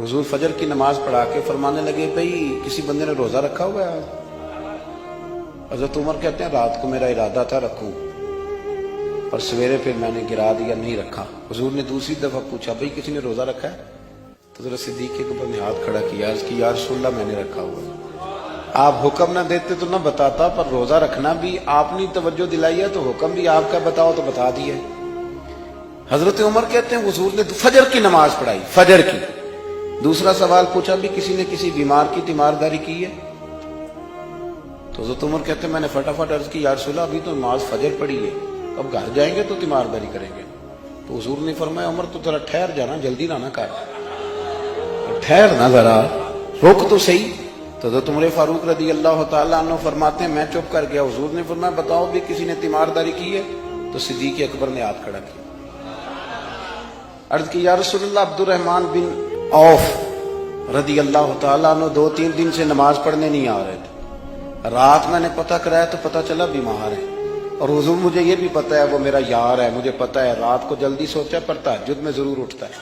हुजूर फजर की नमाज पढ़ा के फरमाने लगे, भाई किसी बंदे ने रोजा रखा हुआ है? हजरत उमर कहते हैं रात को मेरा इरादा था रखूं, और सवेरे फिर मैंने गिरा दिया, नहीं रखा। हुजूर ने दूसरी दफा पूछा, भाई किसी ने रोजा रखा है? तो जरा सिद्दीक के ऊपर ने हाथ खड़ा किया, अर्ज की या रसूलल्लाह मैंने रखा हुआ है। आप हुक्म ना देते तो ना बताता, पर रोजा रखना भी आपने तवज्जो दिलाई है तो हुक्म भी आपका बताओ तो बता दिया। हजरत उमर कहते हैं हुजूर ने फजर की नमाज पढ़ाई, फजर की। दूसरा सवाल पूछा, भी किसी ने किसी बीमार की तीमारदारी की है? तो हजरत उमर कहते हैं मैंने फटाफट अर्ज की, या रसूलल्लाह अभी तो नमाज फजर पढ़ी है, अब घर जाएंगे तो तीमारदारी करेंगे। तो हुजूर ने फरमाया, उमर तो जरा ठहर जाना, जल्दी ना कर, ठहर ना, जरा रुक तो सही। तो हजरत उमर फारूक रदी अल्लाह तआला अन्हु फरमाते हैं मैं चुप कर गया। हुजूर ने फरमाया, बताओ भी किसी ने तीमारदारी की है? तो सिद्दीक अकबर ने हाथ खड़ा किया, अर्ज की या रसूलल्लाह अब्दुर्रहमान बिन औफ रदी अल्लाह तआला अन्हु 2-3 दिन से नमाज पढ़ने नहीं आ रहे थे। रात मैंने पता कराया तो पता चला बीमार है, और हुजूर मुझे ये भी पता है वो मेरा यार है, मुझे पता है रात को जल्दी सोचा पर तहज्जुद में जरूर उठता है।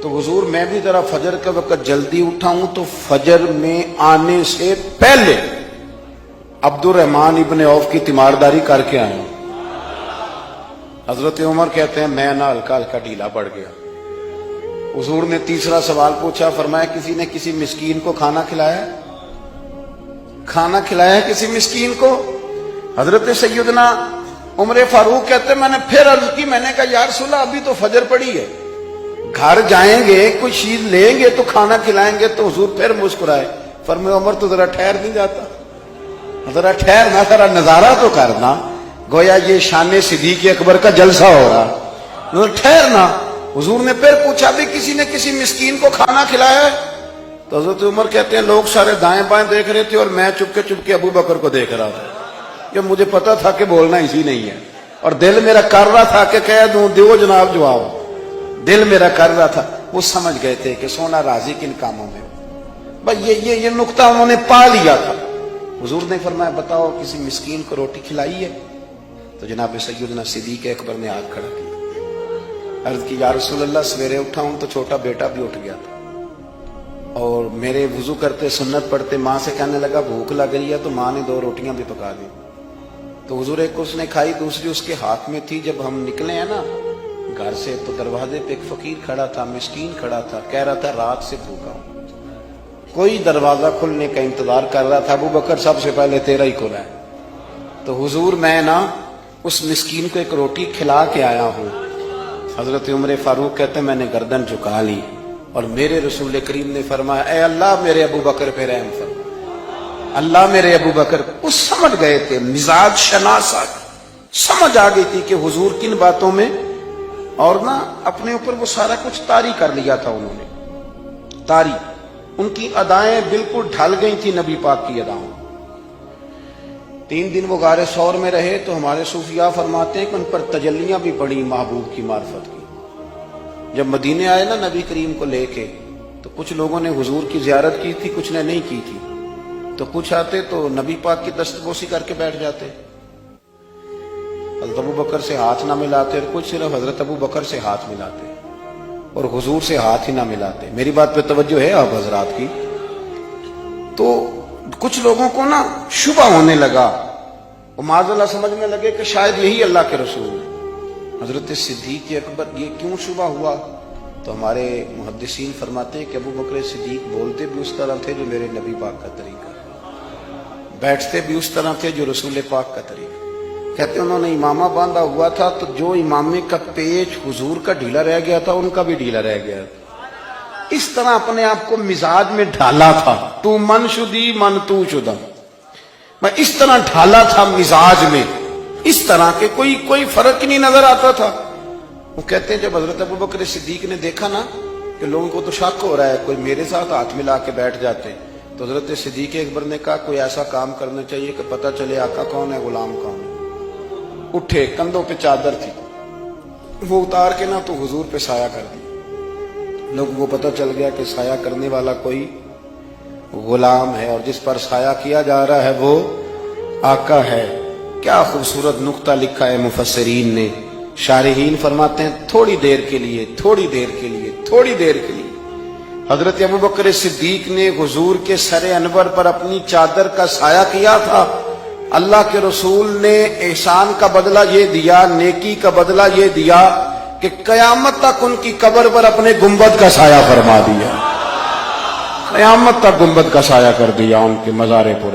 तो हुजूर मैं भी जरा फजर के वक्त जल्दी उठा हूं, तो फजर में आने से पहले अब्दुर्रहमान इब्ने औफ की तीमारदारी करके आया हूं। हजरत उमर कहते हैं मैं ना हल्का हल्का ढीला पड़ गया। हुजूर ने तीसरा सवाल पूछा, फरमाया किसी ने किसी मिस्कीन को खाना खिलाया? खाना खिलाया किसी मिस्कीन को? हजरत सैयदना उमर फारूक कहते मैंने फिर अर्ज की, मैंने कहा या रसूलल्लाह अभी तो फजर पड़ी है, घर जाएंगे कुछ चीज लेंगे तो खाना खिलाएंगे। तो हुजूर फिर मुस्कुराए, फरमाया उमर तो जरा ठहर नहीं जाता, जरा ठहर ना, जरा नजारा तो करना, गोया ये शान सिद्दीक अकबर का जलसा हो रहा, ठहर ना। हुजूर ने फिर पूछा भी किसी ने किसी मिस्कीन को खाना खिलाया है? तो हजरत उमर कहते हैं लोग सारे दाएं बाएं देख रहे थे और मैं चुपके चुपके अबू बकर को देख रहा था, कि मुझे पता था कि बोलना इसी नहीं है, और दिल मेरा कर रहा था कि कह दूं दो जनाब जवाब, दिल मेरा कर रहा था। वो समझ गए थे कि सोना राजी किन कामों में, भाई ये नुक्ता उन्होंने पा लिया था। हुजूर ने फरमाया बताओ किसी मिस्कीन को रोटी खिलाई है? तो जनाब सैयदना सिद्दीक अकबर ने हाथ खड़ा किया, अर्ज की या रसूलल्लाह सवेरे उठा हूं तो छोटा बेटा भी उठ गया था, और मेरे वुजू करते सुन्नत पढ़ते माँ से कहने लगा भूख लग रही है, तो माँ ने 2 रोटियां भी पका दी। तो हुजूर एक उसने खाई, दूसरी उसके हाथ में थी। जब हम निकले हैं ना घर से तो दरवाजे पे एक फकीर खड़ा था, मिस्कीन खड़ा था, कह रहा था रात से भूखा हूं, कोई दरवाजा खुलने का इंतजार कर रहा था, अबू बकर सबसे पहले तेरा ही खुला है। तो हुजूर मैं ना उस मिस्कीन को एक रोटी खिला के आया हूं। हजरत उमर फारूक कहते मैंने गर्दन झुका ली, और मेरे रसूल करीम ने फरमाया ऐ अल्लाह मेरे अबू बकर पे रहम फरमा, अल्लाह मेरे अबू बकर। उस समझ गए थे, मिजाज शनासा समझ आ गई थी कि हुजूर किन बातों में, और ना अपने ऊपर वो सारा कुछ तारी कर लिया था उन्होंने, तारी उनकी अदाएं बिल्कुल ढल गई थी नबी पाक की अदाओं। 3 दिन वो गारे सौर में रहे, तो हमारे सूफिया फरमाते हैं कि उन पर तजल्लियां भी पड़ी महबूब की मार्फत की। जब मदीने आए ना नबी करीम को लेके, तो कुछ लोगों ने हुजूर की जियारत की थी, कुछ ने नहीं की थी। तो कुछ आते तो नबी पाक की दस्तबोसी करके बैठ जाते, हज़रत अबू बकर से हाथ ना मिलाते, और कुछ सिर्फ हजरत अबू बकर से हाथ मिलाते और हुजूर से हाथ ही ना मिलाते। मेरी बात पे तवज्जो है आप हजरात की? तो कुछ लोगों को ना शुबा होने लगा, वो माज़अल्लाह समझने लगे कि शायद यही अल्लाह के रसूल है। हजरत सिद्दीक अकबर ये क्यों शुबा हुआ? तो हमारे मुहद्दिसीन फरमाते हैं कि अबू बकर सिद्दीक बोलते भी उस तरह थे जो मेरे नबी पाक का तरीका, बैठते भी उस तरह थे जो रसूल पाक का तरीका। कहते उन्होंने इमामा बांधा हुआ था, तो जो इमामे का पेच हुजूर का ढीला रह गया था उनका भी ढीला रह गया। इस तरह अपने आप को मिजाज में ढाला था, तू मन शुदी मन तू शुदा, मैं इस तरह ढाला था मिजाज में, इस तरह के कोई फर्क ही नहीं नजर आता था। वो कहते हैं जब हजरत अबू बकर सिद्दीक ने देखा ना कि लोगों को तो शक हो रहा है, कोई मेरे साथ हाथ मिला के बैठ जाते, तो हजरत सिद्दीक अकबर ने कहा कोई ऐसा काम करना चाहिए कि पता चले आका कौन है गुलाम कौन है। उठे, कंधों पे चादर थी, वो उतार के ना तो हुजूर पे साया कर दी। लोगों को पता चल गया कि साया करने वाला कोई गुलाम है, और जिस पर साया किया जा रहा है वो आका है। क्या खूबसूरत नुक्ता लिखा है मुफस्सिरीन ने। शारिहीन फरमाते हैं थोड़ी देर के लिए, थोड़ी देर के लिए, थोड़ी देर के लिए حضرت ابوبکر صدیق نے حضور کے سر انور پر اپنی چادر کا سایہ کیا تھا. اللہ کے رسول نے احسان کا بدلہ یہ دیا، نیکی کا بدلہ یہ دیا کہ قیامت تک ان کی قبر پر اپنے گنبد کا سایہ فرما دیا. قیامت تک گنبد کا سایہ کر دیا ان کے مزار پر.